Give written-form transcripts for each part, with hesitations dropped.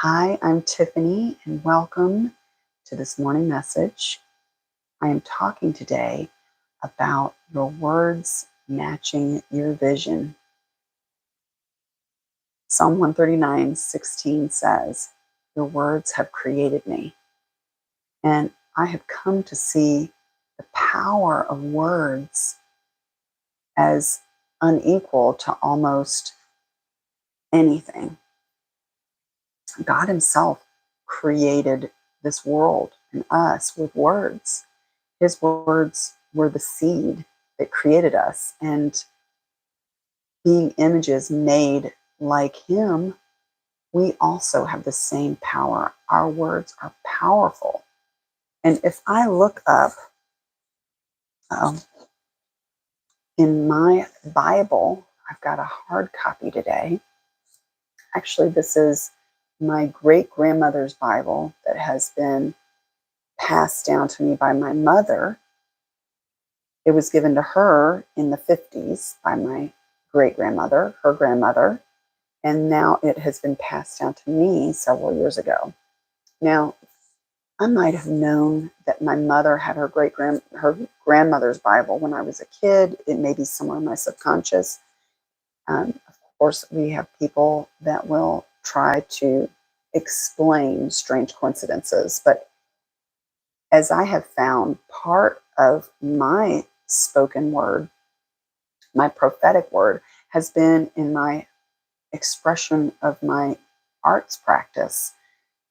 Hi, I'm Tiffany, and welcome to this morning message. I am talking today about your words matching your vision. Psalm 139:16 says, "Your words have created me." And I have come to see the power of words as unequal to almost anything. God Himself created this world and us with words. His words were the seed that created us. And being images made like Him, we also have the same power. Our words are powerful. And if I look up um, in my Bible, I've got a hard copy today. Actually, this is my great grandmother's Bible that has been passed down to me by my mother. It was given to her in the 50s by my great grandmother, her grandmother, and now it has been passed down to me several years ago. Now, I might have known that my mother had her her grandmother's Bible when I was a kid. It may be somewhere in my subconscious. Of course, we have people that will try to explain strange coincidences, but as I have found, part of my spoken word, my prophetic word, has been in my expression of my arts practice.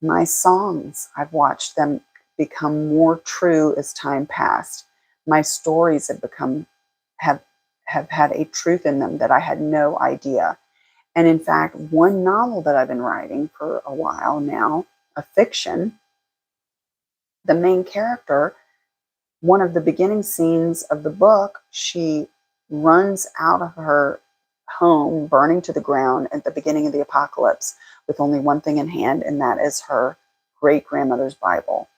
My songs, I've watched them become more true as time passed. My stories have have had a truth in them that I had no idea. And in fact, one novel that I've been writing for a while now, a fiction, the main character, one of the beginning scenes of the book, she runs out of her home, burning to the ground at the beginning of the apocalypse, with only one thing in hand, and that is her great grandmother's Bible.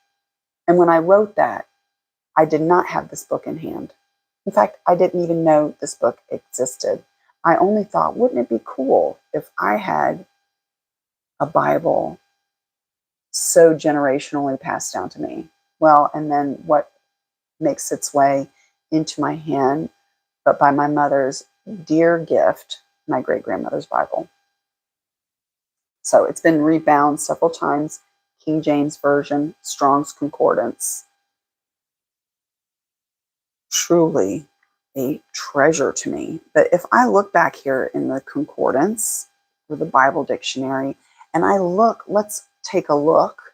And when I wrote that, I did not have this book in hand. In fact, I didn't even know this book existed. I only thought, wouldn't it be cool if I had a Bible so generationally passed down to me? Well, and then what makes its way into my hand, but by my mother's dear gift, my great grandmother's Bible. So it's been rebound several times. King James Version, Strong's Concordance. Truly a treasure to me. But if I look back here in the concordance or the Bible dictionary, and let's take a look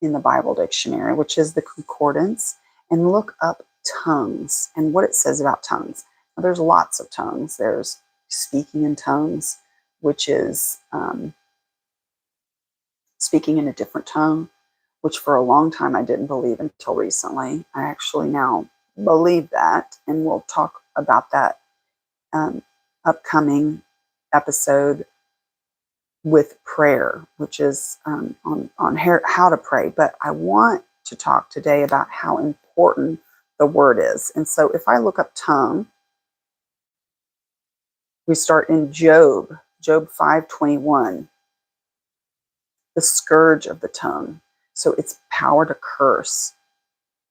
in the Bible dictionary, which is the concordance, and look up tongues and what it says about tongues. Now, there's lots of tongues. There's speaking in tongues, which is speaking in a different tongue, which for a long time I didn't believe until recently. I actually now believe that, and we'll talk about that upcoming episode with prayer, which is on how to pray. But I want to talk today about how important the word is. And so if I look up tongue, we start in Job 5:21, the scourge of the tongue. So it's power to curse,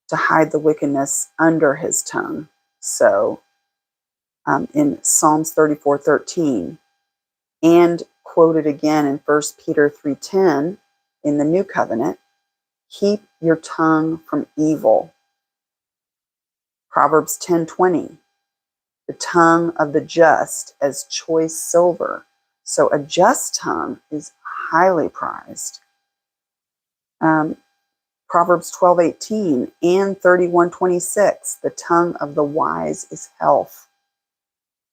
to hide the wickedness under his tongue. So in Psalms 34:13, and quoted again in 1 Peter 3:10 in the New Covenant, keep your tongue from evil. Proverbs 10:20, the tongue of the just as choice silver. So a just tongue is highly prized. Proverbs 12:18 and 31:26, the tongue of the wise is health.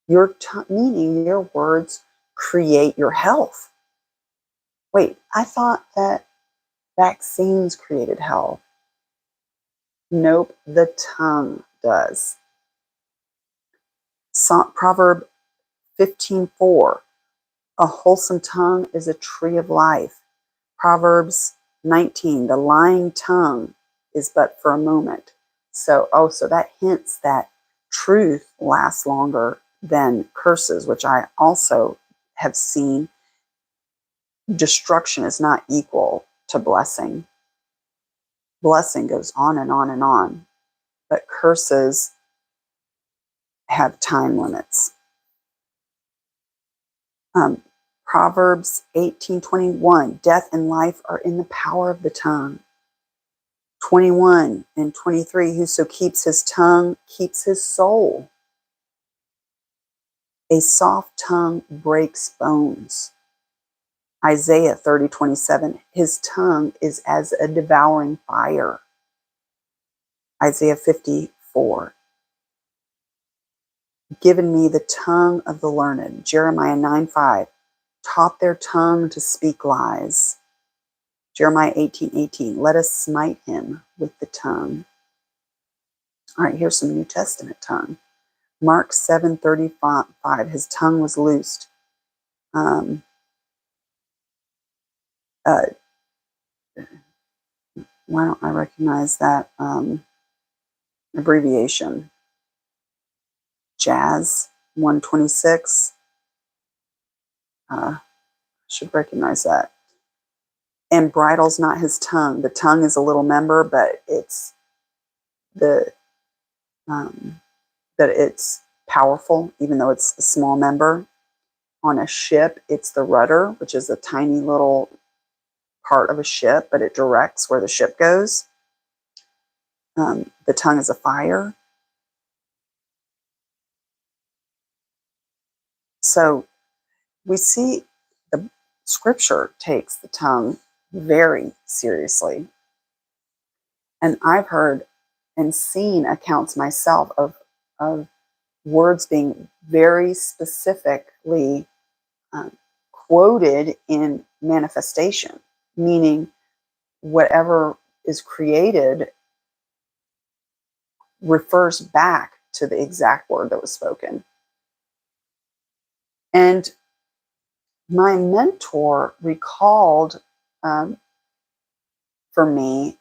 Meaning your words create your health. Wait, I thought that vaccines created health. Nope, the tongue does. Proverb 15:4, a wholesome tongue is a tree of life. Proverbs 19, the lying tongue is but for a moment. So that hints that truth lasts longer than curses, which I also have seen destruction is not equal to blessing. Blessing goes on and on and on, but curses have time limits. Um, Proverbs 18:21, death and life are in the power of the tongue. 21 and 23, whoso keeps his tongue keeps his soul. A soft tongue breaks bones. Isaiah 30:27, his tongue is as a devouring fire. Isaiah 54, given me the tongue of the learned. Jeremiah 9:5, taught their tongue to speak lies. Jeremiah 18:18, let us smite him with the tongue. All right, here's some New Testament tongue. Mark 7:35, his tongue was loosed. Um, uh, why don't I recognize that abbreviation? Jazz 126. Should recognize that. And bridles not his tongue. The tongue is a little member, but it's the that it's powerful, even though it's a small member. On a ship, it's the rudder, which is a tiny little part of a ship, but it directs where the ship goes. The tongue is a fire. So we see the scripture takes the tongue very seriously. And I've heard and seen accounts myself of words being very specifically um, quoted in manifestation, meaning whatever is created refers back to the exact word that was spoken. And my mentor recalled for me,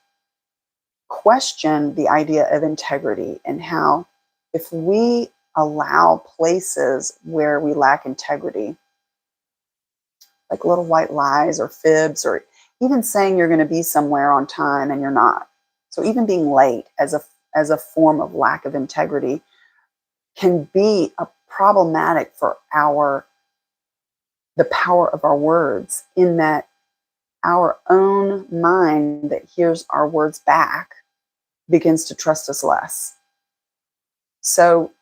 questioned the idea of integrity and how if we allow places where we lack integrity, like little white lies or fibs, or even saying you're going to be somewhere on time and you're not. So even being late as a form of lack of integrity can be a problematic for the power of our words, in that our own mind that hears our words back begins to trust us less. So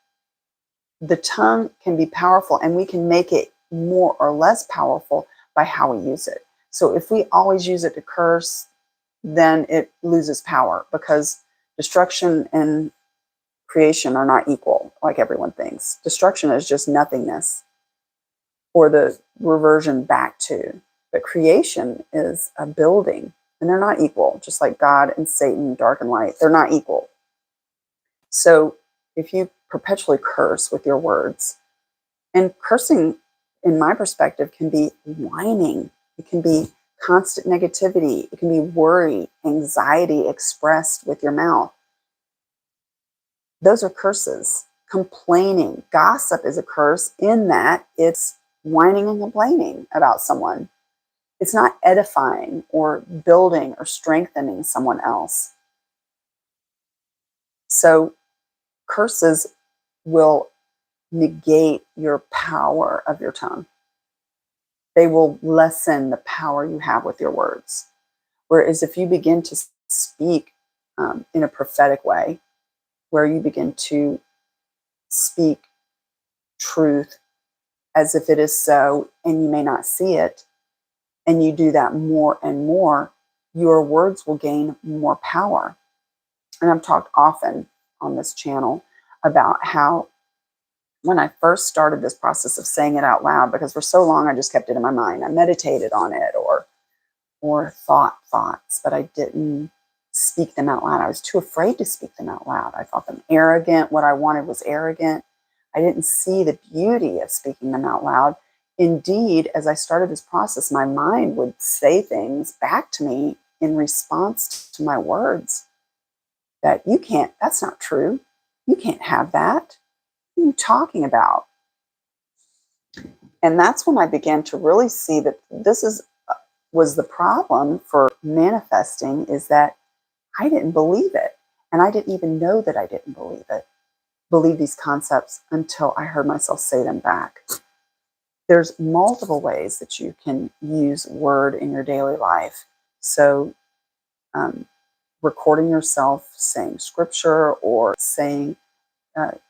the tongue can be powerful, and we can make it more or less powerful by how we use it. So if we always use it to curse, then it loses power, because destruction and creation are not equal, like everyone thinks. Destruction is just nothingness, or the reversion back to. But creation is a building, and they're not equal, just like God and Satan, dark and light. They're not equal. So if you perpetually curse with your words, and cursing, in my perspective, can be whining, it can be constant negativity, it can be worry, anxiety expressed with your mouth. Those are curses. Complaining, gossip is a curse, in that it's whining and complaining about someone. It's not edifying or building or strengthening someone else. So curses will negate your power of your tongue. They will lessen the power you have with your words. Whereas if you begin to speak in a prophetic way, where you begin to speak truth as if it is so, and you may not see it, and you do that more and more, your words will gain more power. And I've talked often on this channel about how when I first started this process of saying it out loud, because for so long I just kept it in my mind. I meditated on it or thought thoughts, but I didn't speak them out loud. I was too afraid to speak them out loud. I thought them arrogant. What I wanted was arrogant. I didn't see the beauty of speaking them out loud. Indeed, as I started this process, my mind would say things back to me in response to my words that you can't, that's not true. You can't have that. What are you talking about? And that's when I began to really see that this is was the problem for manifesting is that I didn't believe it. And I didn't even know that I didn't believe these concepts until I heard myself say them back. There's multiple ways that you can use word in your daily life. So, um, recording yourself saying scripture or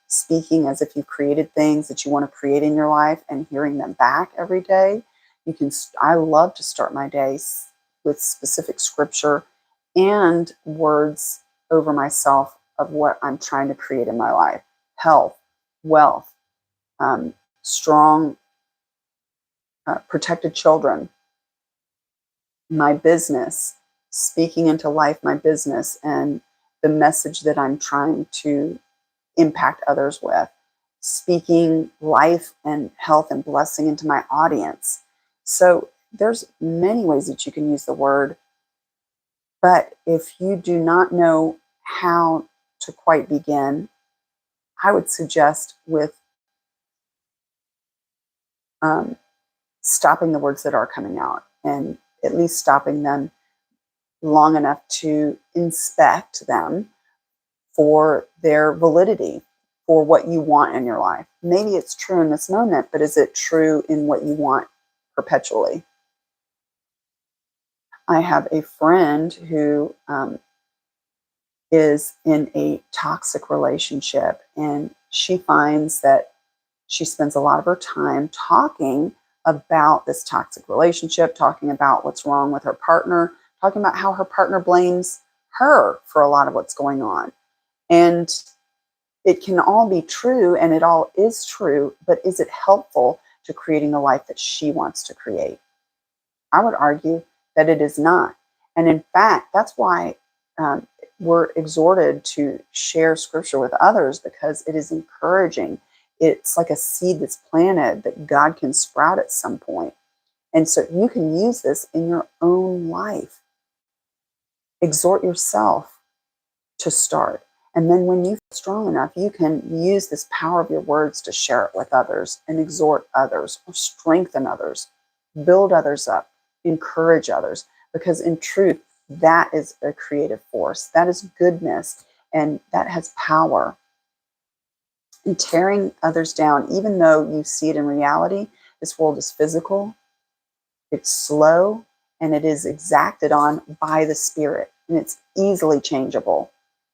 speaking as if you created things that you want to create in your life and hearing them back every day. I love to start my days with specific scripture and words over myself of what I'm trying to create in my life: health, wealth, strong, protected children, my business, speaking into life, my business, and the message that I'm trying to impact others with, speaking life and health and blessing into my audience. So there's many ways that you can use the word, but if you do not know how to quite begin, I would suggest with um, stopping the words that are coming out and at least stopping them long enough to inspect them for their validity, for what you want in your life. Maybe it's true in this moment, but is it true in what you want perpetually? I have a friend who is in a toxic relationship, and she finds that she spends a lot of her time talking about this toxic relationship, talking about what's wrong with her partner, talking about how her partner blames her for a lot of what's going on. And it can all be true and it all is true, but is it helpful to creating the life that she wants to create? I would argue that it is not. And in fact, that's why um, we're exhorted to share scripture with others, because it is encouraging. It's like a seed that's planted that God can sprout at some point. And so you can use this in your own life. Exhort yourself to start. And then when you feel strong enough, you can use this power of your words to share it with others and exhort others or strengthen others, build others up, encourage others. Because in truth, that is a creative force. That is goodness. And that has power. And tearing others down, even though you see it in reality, this world is physical, it's slow, and it is exacted on by the Spirit. And it's easily changeable.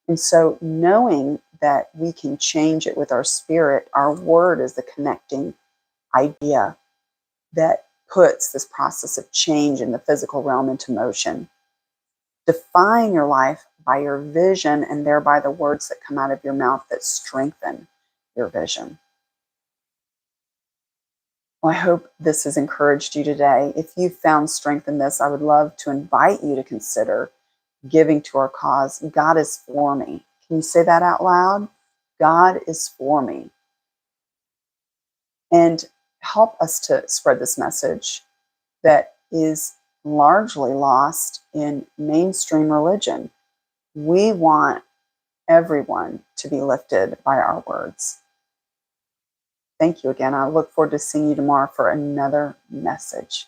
And so knowing that we can change it with our spirit, our word is the connecting idea that puts this process of change in the physical realm into motion. Define your life by your vision and thereby the words that come out of your mouth that strengthen your vision. Well, I hope this has encouraged you today. If you found strength in this, I would love to invite you to consider giving to our cause. God is for me. Can you say that out loud? God is for me. And help us to spread this message that is largely lost in mainstream religion. We want everyone to be lifted by our words. Thank you again. I look forward to seeing you tomorrow for another message.